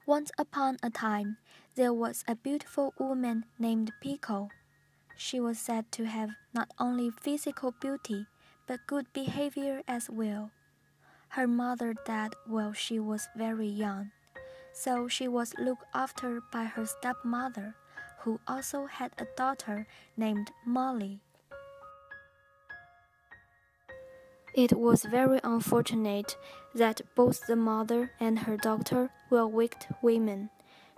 Once upon a time, there was a beautiful woman named Pico. She was said to have not only physical beauty, but good behavior as well. Her mother died while she was very young, so she was looked after by her stepmother, who also had a daughter named Molly. It was very unfortunate that both the mother and her daughter were wicked women.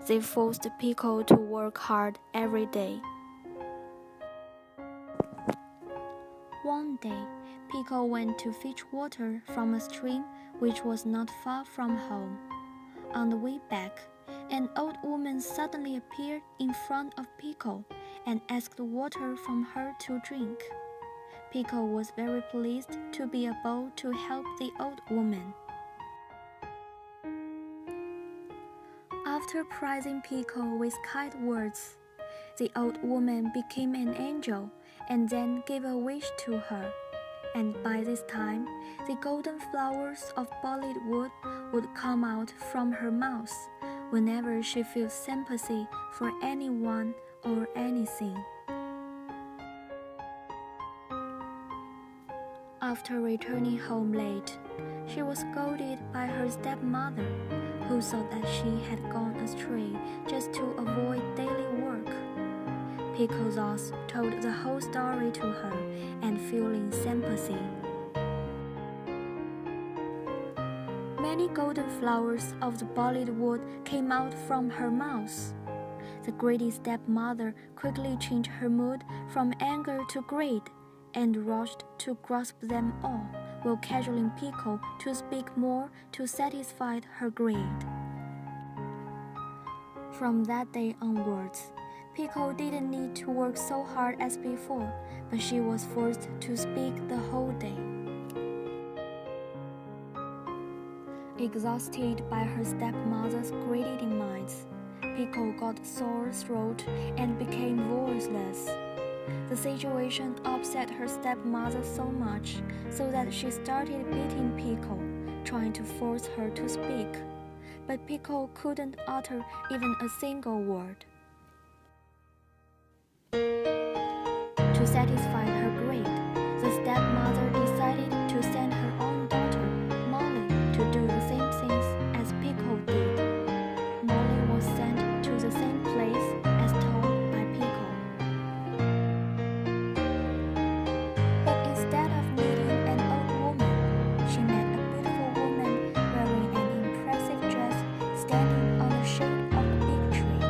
They forced Pico to work hard every day. One day, Pico went to fetch water from a stream which was not far from home. On the way back, an old woman suddenly appeared in front of Pico and asked water from her to drink. Pico was very pleased to be able to help the old woman. After praising Pico with kind words, the old woman became an angel and then gave a wish to her. And by this time, the golden flowers of bolide wood would come out from her mouth whenever she feels sympathy for anyone or anything. After returning home late, she was scolded by her stepmother, who thought that she had gone astray just to avoid daily work. Pico thus told the whole story to her and feeling sympathy. Many golden flowers of the bolide wood came out from her mouth. The greedy stepmother quickly changed her mood from anger to greed and rushed to grasp them all, while cajoling Pico to speak more to satisfy her greed. From that day onwards, Pico didn't need to work so hard as before, but she was forced to speak the whole day. Exhausted by her stepmother's greedy demands, Pico got sore throat and became voiceless. The situation upset her stepmother so much, so that she started beating Pico, trying to force her to speak. But Pico couldn't utter even a single word. To satisfy her greed, the stepmother decided to send her own daughter, Molly, to do the same things as Pico did. Molly was sent to the same place as told by Pico. But instead of meeting an old woman, she met a beautiful woman wearing an impressive dress standing on the shade of a big tree.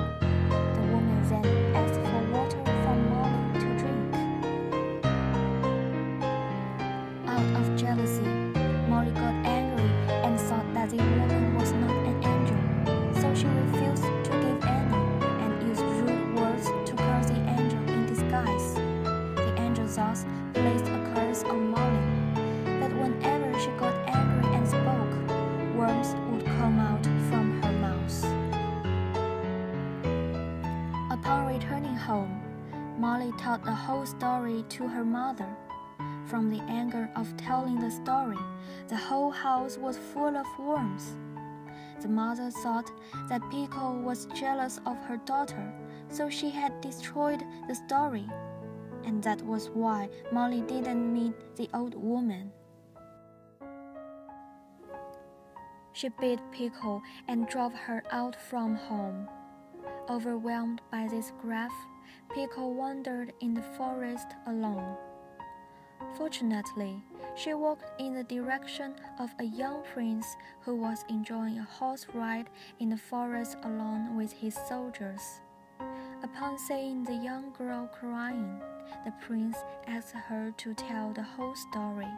The woman then asked for water from Molly to drink. Out of jealousy, Molly got angry and thought that the woman was not an angel, so she refused to give any and used rude words to curse the angel in disguise. The angel thus placed a curse on Molly, that whenever she got angry and spoke, worms would come out from her mouth. Upon returning home, Molly told the whole story to her mother. From the anger of telling the story, the whole house was full of worms. The mother thought that Pico was jealous of her daughter, so she had destroyed the story. And that was why Molly didn't meet the old woman. She beat Pico and drove her out from home. Overwhelmed by this grief, Pico wandered in the forest alone. Fortunately, she walked in the direction of a young prince who was enjoying a horse ride in the forest along with his soldiers. Upon seeing the young girl crying, the prince asked her to tell the whole story.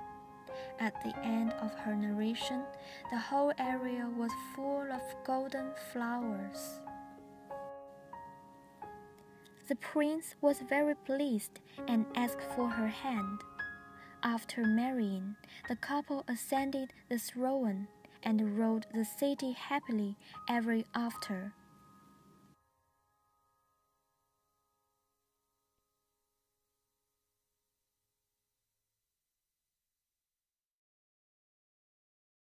At the end of her narration, the whole area was full of golden flowers. The prince was very pleased and asked for her hand. After marrying, the couple ascended the throne and ruled the city happily ever after.